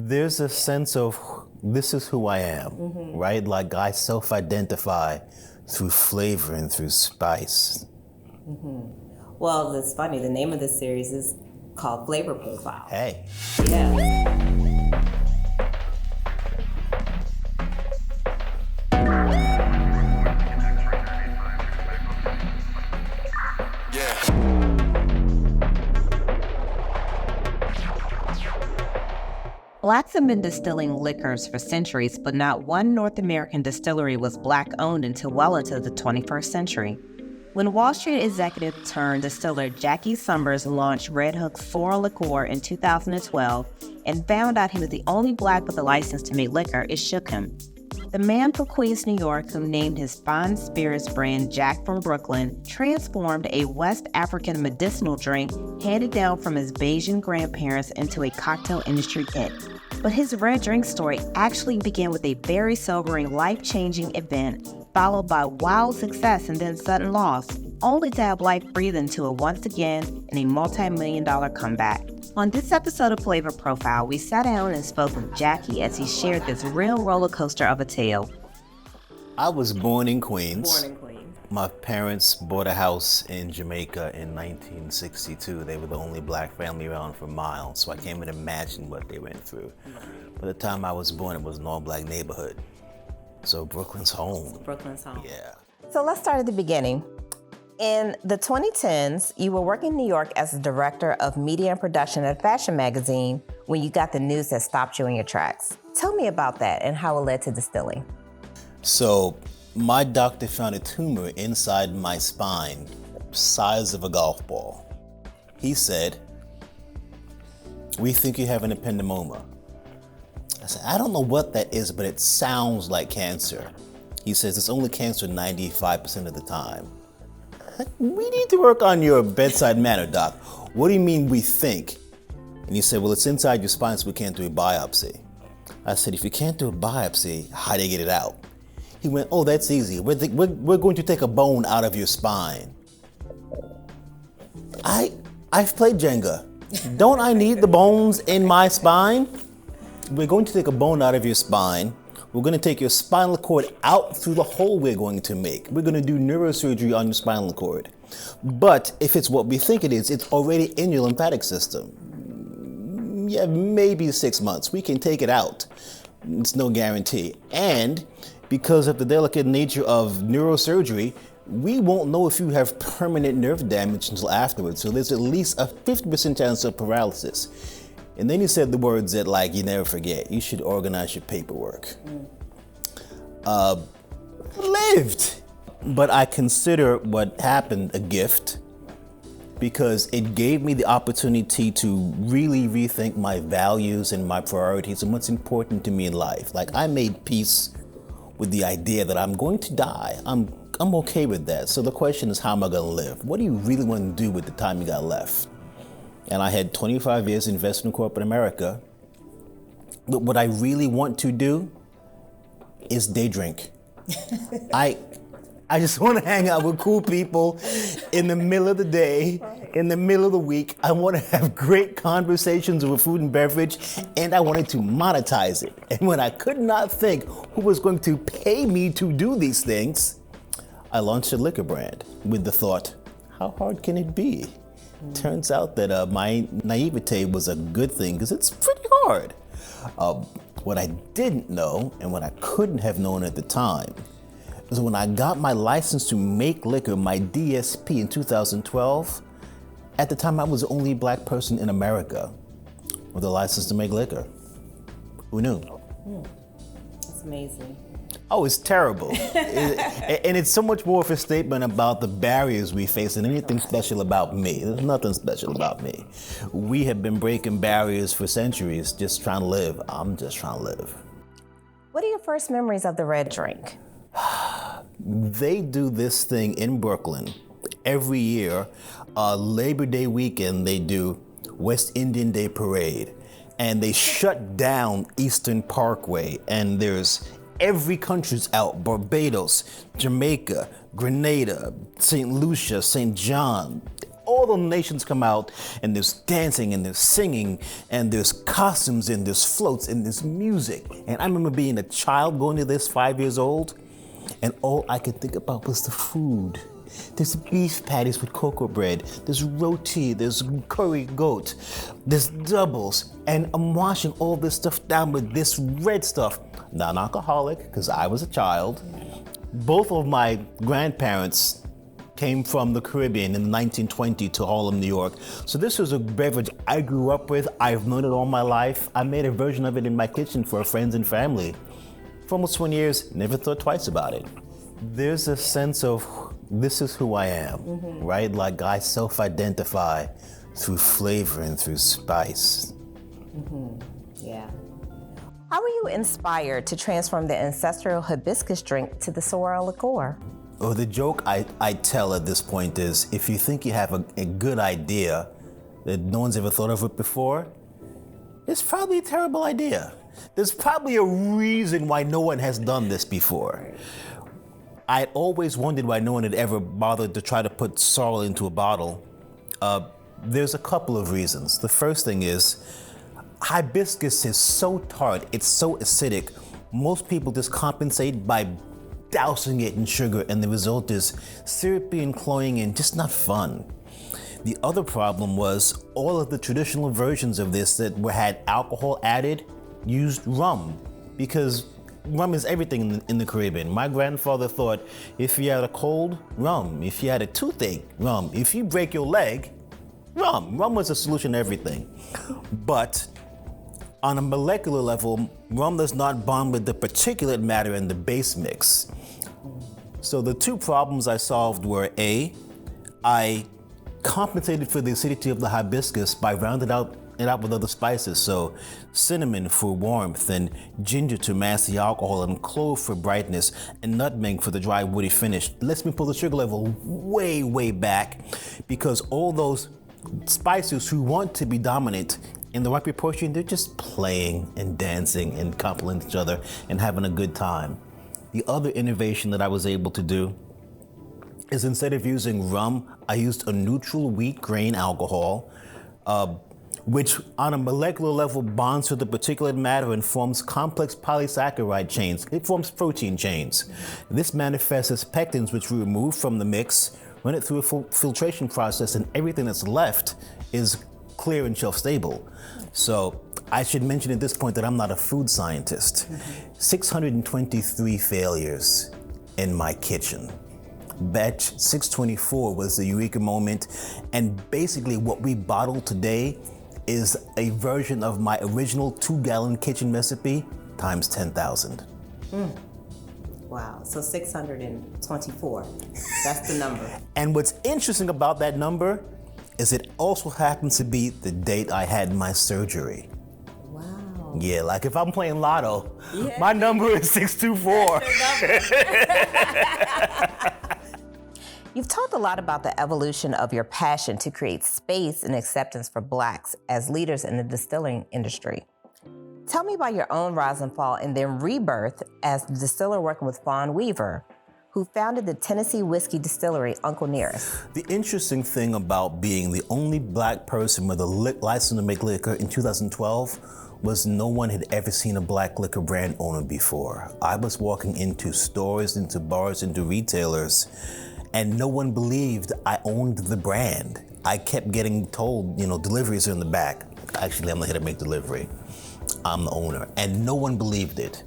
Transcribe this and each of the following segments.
there's a sense of this is who I am, right? Like I self-identify through flavor and through spice. Well, it's funny. The name of this series is called Flavor Profile. Hey. Yeah. Blacks have been distilling liquors for centuries, but not one North American distillery was Black-owned until well into the 21st century. When Wall Street executive turned distiller Jackie Summers launched Red Hook's Sorel Liqueurs in 2012 and found out he was the only Black with a license to make liquor, it shook him. The man from Queens, New York, who named his fine spirits brand Jack from Brooklyn, transformed a West African medicinal drink handed down from his Bayesian grandparents into a cocktail industry hit. But his red drink story actually began with a very sobering, life-changing event, followed by wild success and then sudden loss, only to have life breathe into it once again in a multi-million-dollar comeback. On this episode of Flavor Profile, we sat down and spoke with Jackie as he shared this real roller coaster of a tale. I was born in Queens. My parents bought a house in Jamaica in 1962. They were the only Black family around for miles, so I can't even imagine what they went through. By the time I was born, it was an all-Black neighborhood. So Brooklyn's home. Brooklyn's home. Yeah. So let's start at the beginning. In the 2010s, you were working in New York as the director of media and production at a fashion magazine when you got the news that stopped you in your tracks. Tell me about that and how it led to distilling. So my doctor found a tumor inside my spine, size of a golf ball. He said, "We think you have an ependymoma." I said, "I don't know what that is, but it sounds like cancer." He says, "It's only cancer 95% of the time." "We need to work on your bedside manner, doc." "What do you mean we think?" And he said, "Well, it's inside your spine, so we can't do a biopsy." I said, "If you can't do a biopsy, how do you get it out?" He went, "Oh, that's easy. We're going to take a bone out of your spine." I've played Jenga. Don't I need the bones in my spine? "We're going to take a bone out of your spine. We're going to take your spinal cord out through the hole we're going to make. We're going to do neurosurgery on your spinal cord. But if it's what we think it is, it's already in your lymphatic system. Yeah, maybe 6 months. We can take it out. It's no guarantee. And because of the delicate nature of neurosurgery, we won't know if you have permanent nerve damage until afterwards. So there's at least a 50% chance of paralysis." And then he said the words that, like, you never forget. "You should organize your paperwork." Lived. But I consider what happened a gift because it gave me the opportunity to really rethink my values and my priorities and what's important to me in life. Like, I made peace with the idea that I'm going to die. I'm okay with that. So the question is, how am I going to live? What do you really want to do with the time you got left? And I had 25 years invested in corporate America. But what I really want to do is day drink. I just want to hang out with cool people in the middle of the day, in the middle of the week. I want to have great conversations over food and beverage, and I wanted to monetize it. And when I could not think who was going to pay me to do these things, I launched a liquor brand with the thought, how hard can it be? Turns out that my naivete was a good thing because it's pretty hard. What I didn't know and what I couldn't have known at the time is when I got my license to make liquor, my DSP in 2012, at the time I was the only Black person in America with a license to make liquor. Who knew? That's amazing. Oh, it's terrible. And it's so much more of a statement about the barriers we face than anything special about me. There's nothing special about me. We have been breaking barriers for centuries, just trying to live. I'm just trying to live. What are your first memories of the red drink? They do this thing in Brooklyn every year. Labor Day weekend, they do West Indian Day Parade. And they shut down Eastern Parkway. And there's every country's out. Barbados, Jamaica, Grenada, St. Lucia, St. John. All all the nations come out, and there's dancing, and there's singing, and there's costumes, and there's floats, and there's music. And I remember being a child going to this, 5 years old, and all I could think about was the food. There's beef patties with cocoa bread, there's roti, there's curry goat, there's doubles, and I'm washing all this stuff down with this red stuff. Non-alcoholic, because I was a child. Both of my grandparents came from the Caribbean in 1920 to Harlem, New York. So this was a beverage I grew up with. I've known it all my life. I made a version of it in my kitchen for friends and family. For almost 20 years, never thought twice about it. There's a sense of, this is who I am, right? Like I self-identify through flavor and through spice. Yeah. How were you inspired to transform the ancestral hibiscus drink to the Sorel Liqueur? Well, the joke I tell at this point is, if you think you have a good idea that no one's ever thought of it before, it's probably a terrible idea. There's probably a reason why no one has done this before. I'd always wondered why no one had ever bothered to try to put sorrel into a bottle. There's a couple of reasons. The first thing is, hibiscus is so tart, it's so acidic, most people just compensate by dousing it in sugar, and the result is syrupy and cloying and just not fun. The other problem was all of the traditional versions of this that had alcohol added used rum, because rum is everything in the Caribbean. My grandfather thought if you had a cold, rum. If you had a toothache, rum. If you break your leg, rum. Rum was a solution to everything. But on a molecular level, rum does not bond with the particulate matter in the base mix. So the two problems I solved were A, I compensated for the acidity of the hibiscus by rounding it out with other spices. So cinnamon for warmth, and ginger to mask the alcohol, and clove for brightness, and nutmeg for the dry woody finish. It lets me pull the sugar level way, way back, because all those spices who want to be dominant in the right proportion, they're just playing and dancing and complimenting each other and having a good time. The other innovation that I was able to do is, instead of using rum, I used a neutral wheat grain alcohol, which on a molecular level bonds to the particulate matter and forms complex polysaccharide chains. It forms protein chains. This manifests as pectins, which we remove from the mix, run it through a filtration process, and everything that's left is clear and shelf stable. So I should mention at this point that I'm not a food scientist. 623 failures in my kitchen. Batch 624 was the eureka moment, and basically what we bottle today is a version of my original 2-gallon kitchen recipe times 10,000. Wow, so 624, that's the number. And what's interesting about that number is it also happens to be the date I had my surgery. Wow. Yeah, like if I'm playing lotto, my number is 624. You've talked a lot about the evolution of your passion to create space and acceptance for Blacks as leaders in the distilling industry. Tell me about your own rise and fall and then rebirth as the distiller working with Fawn Weaver, who founded the Tennessee whiskey distillery, Uncle Nearest. The interesting thing about being the only Black person with a license to make liquor in 2012 was no one had ever seen a Black liquor brand owner before. I was walking into stores, into bars, into retailers, and no one believed I owned the brand. I kept getting told, deliveries are in the back. Actually, I'm not here to make delivery. I'm the owner, and no one believed it.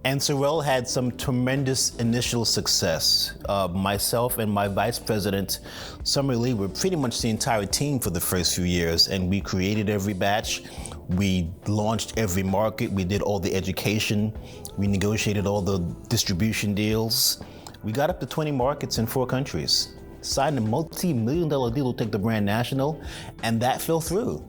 And Sorel had some tremendous initial success. Myself and my vice president, Summer Lee, were pretty much the entire team for the first few years, and we created every batch. We launched every market. We did all the education. We negotiated all the distribution deals. We got up to 20 markets in 4 countries, signed a multi-million-dollar deal to take the brand national, and that fell through.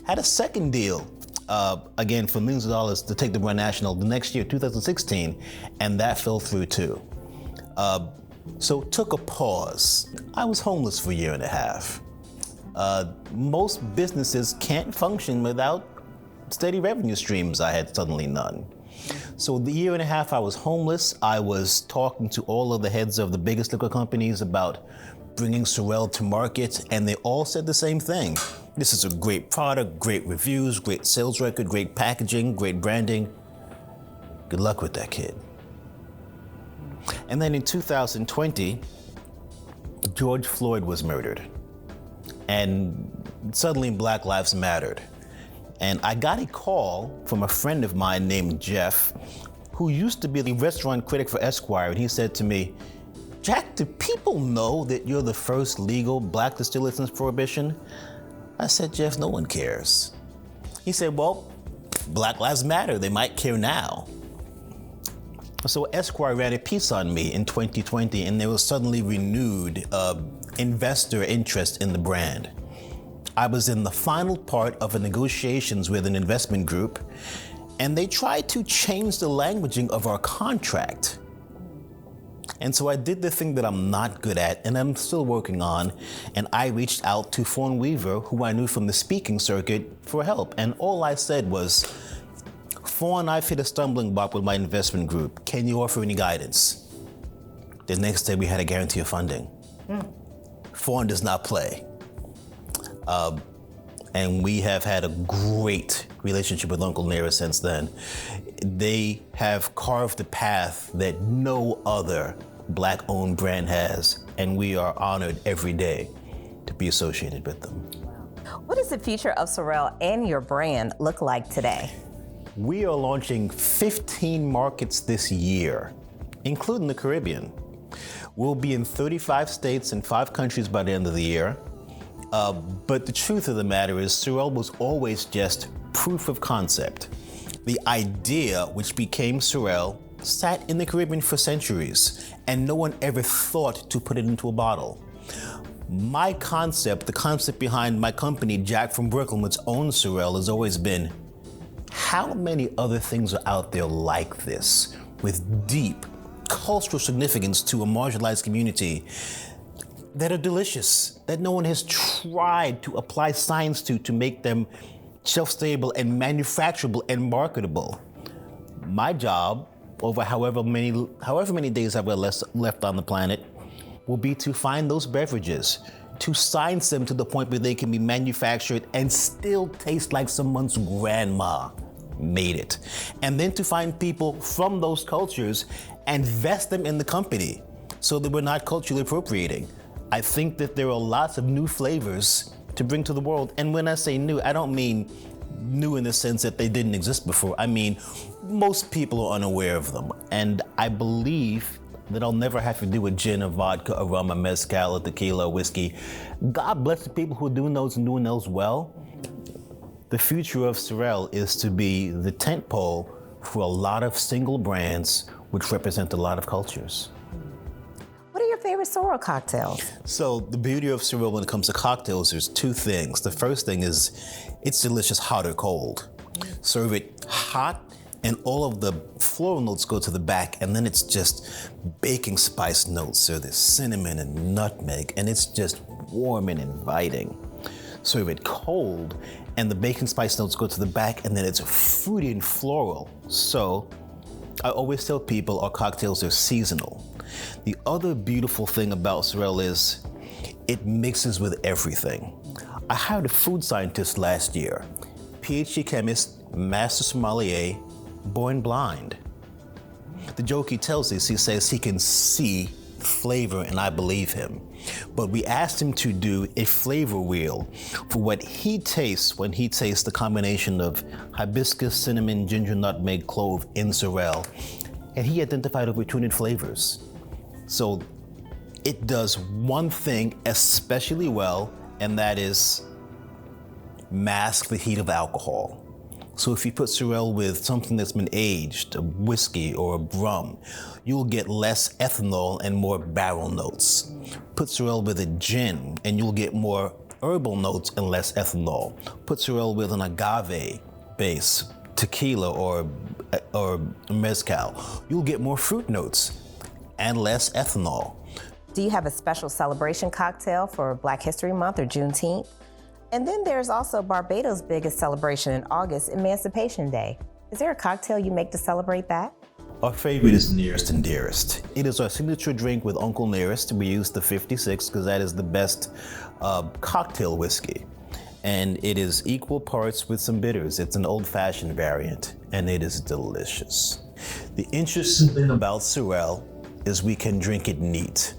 Had a second deal, again, for millions of dollars to take the brand national the next year, 2016, and that fell through too. So took a pause. I was homeless for a year and a half. Most businesses can't function without steady revenue streams. I had suddenly none. So the year and a half I was homeless, I was talking to all of the heads of the biggest liquor companies about bringing Sorel to market, and they all said the same thing. This is a great product, great reviews, great sales record, great packaging, great branding. Good luck with that, kid. And then in 2020, George Floyd was murdered. And suddenly Black Lives Mattered. And I got a call from a friend of mine named Jeff, who used to be the restaurant critic for Esquire, and he said to me, Jack, do people know that you're the first legal Black distiller since Prohibition? I said, Jeff, no one cares. He said, well, Black Lives Matter, they might care now. So Esquire ran a piece on me in 2020, and there was suddenly renewed investor interest in the brand. I was in the final part of negotiations with an investment group, and they tried to change the languaging of our contract. And so I did the thing that I'm not good at, and I'm still working on, and I reached out to Fawn Weaver, who I knew from the speaking circuit, for help. And all I said was, Fawn, I've hit a stumbling block with my investment group. Can you offer any guidance? The next day we had a guarantee of funding. Fawn does not play. And we have had a great relationship with Uncle Nera since then. They have carved a path that no other Black-owned brand has, and we are honored every day to be associated with them. What does the future of Sorel and your brand look like today? We are launching 15 markets this year, including the Caribbean. We'll be in 35 states and 5 countries by the end of the year. But the truth of the matter is, Sorel was always just proof of concept. The idea, which became Sorel, sat in the Caribbean for centuries, and no one ever thought to put it into a bottle. My concept, the concept behind my company, Jack from Brooklyn, which owns Sorel, has always been, how many other things are out there like this, with deep cultural significance to a marginalized community, that are delicious, that no one has tried to apply science to make them shelf-stable and manufacturable and marketable. My job, over however many days I've got left on the planet, will be to find those beverages, to science them to the point where they can be manufactured and still taste like someone's grandma made it. And then to find people from those cultures and vest them in the company so that we're not culturally appropriating. I think that there are lots of new flavors to bring to the world. And when I say new, I don't mean new in the sense that they didn't exist before. I mean, most people are unaware of them. And I believe that I'll never have to do a gin, a vodka, a rum, a mezcal, a tequila, a whiskey. God bless the people who are doing those and doing those well. The future of Sorel is to be the tentpole for a lot of single brands which represent a lot of cultures. What are your favorite Sorel cocktails? So the beauty of Sorel when it comes to cocktails, there's 2 things. The first thing is it's delicious hot or cold. Serve it hot and all of the floral notes go to the back, and then it's just baking spice notes. So there's cinnamon and nutmeg, and it's just warm and inviting. Serve it cold and the baking spice notes go to the back, and then it's fruity and floral. So I always tell people our cocktails are seasonal. The other beautiful thing about Sorel is it mixes with everything. I hired a food scientist last year, PhD chemist, master sommelier, born blind. The joke he tells is he says he can see flavor, and I believe him. But we asked him to do a flavor wheel for what he tastes when he tastes the combination of hibiscus, cinnamon, ginger, nutmeg, clove in Sorel. And he identified over 200 flavors. So it does one thing especially well, and that is mask the heat of alcohol. So if you put Sorel with something that's been aged, a whiskey or a rum, you'll get less ethanol and more barrel notes. Put Sorel with a gin and you'll get more herbal notes and less ethanol. Put Sorel with an agave base, tequila or mezcal, you'll get more fruit notes and less ethanol. Do you have a special celebration cocktail for Black History Month or Juneteenth? And then there's also Barbados' biggest celebration in August, Emancipation Day. Is there a cocktail you make to celebrate that? Our favorite is Nearest and Dearest. It is our signature drink with Uncle Nearest. We use the 56 because that is the best cocktail whiskey. And it is equal parts with some bitters. It's an old-fashioned variant, and it is delicious. The interesting thing about Sorel is we can drink it neat.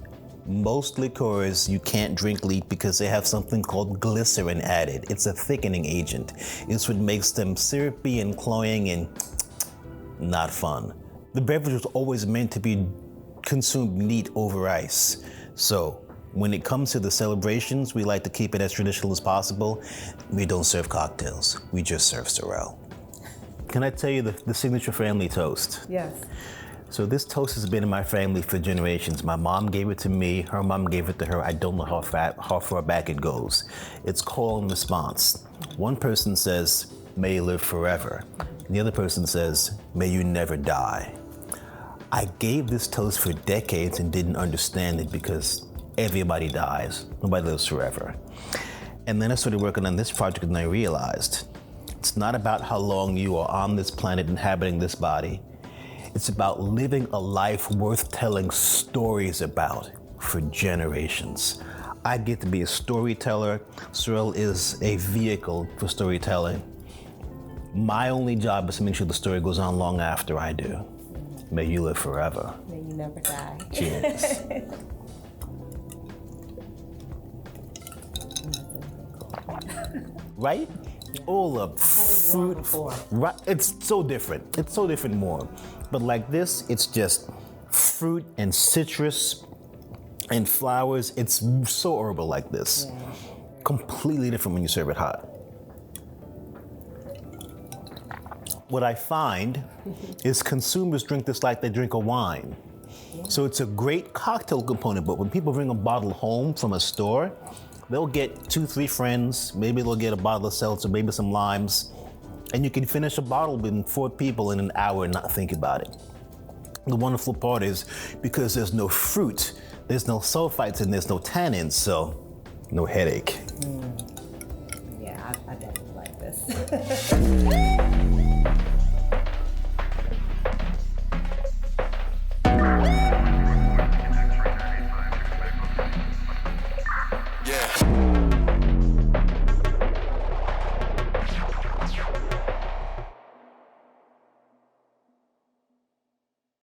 Most liqueurs you can't drink neat because they have something called glycerin added. It's a thickening agent. It's what makes them syrupy and cloying and not fun. The beverage was always meant to be consumed neat over ice. So when it comes to the celebrations, we like to keep it as traditional as possible. We don't serve cocktails, we just serve Sorel. Can I tell you the signature family toast? Yes. So this toast has been in my family for generations. My mom gave it to me, her mom gave it to her. I don't know how far back it goes. It's call and response. One person says, may you live forever. And the other person says, may you never die. I gave this toast for decades and didn't understand it because everybody dies, nobody lives forever. And then I started working on this project and I realized it's not about how long you are on this planet inhabiting this body. It's about living a life worth telling stories about for generations. I get to be a storyteller. Sorel is a vehicle for storytelling. My only job is to make sure the story goes on long after I do. May you live forever. May you never die. Cheers. Right? All the fruit. Right? It's so different. It's so different more. But like this, it's just fruit and citrus and flowers. It's so herbal like this. Yeah. Completely different when you serve it hot. What I find is consumers drink this like they drink a wine. Yeah. So it's a great cocktail component, but when people bring a bottle home from a store, they'll get 2-3 friends, maybe they'll get a bottle of seltzer, maybe some limes, and you can finish a bottle with 4 people in an hour and not think about it. The wonderful part is because there's no fruit, there's no sulfites and there's no tannins, so no headache. Yeah, I definitely like this.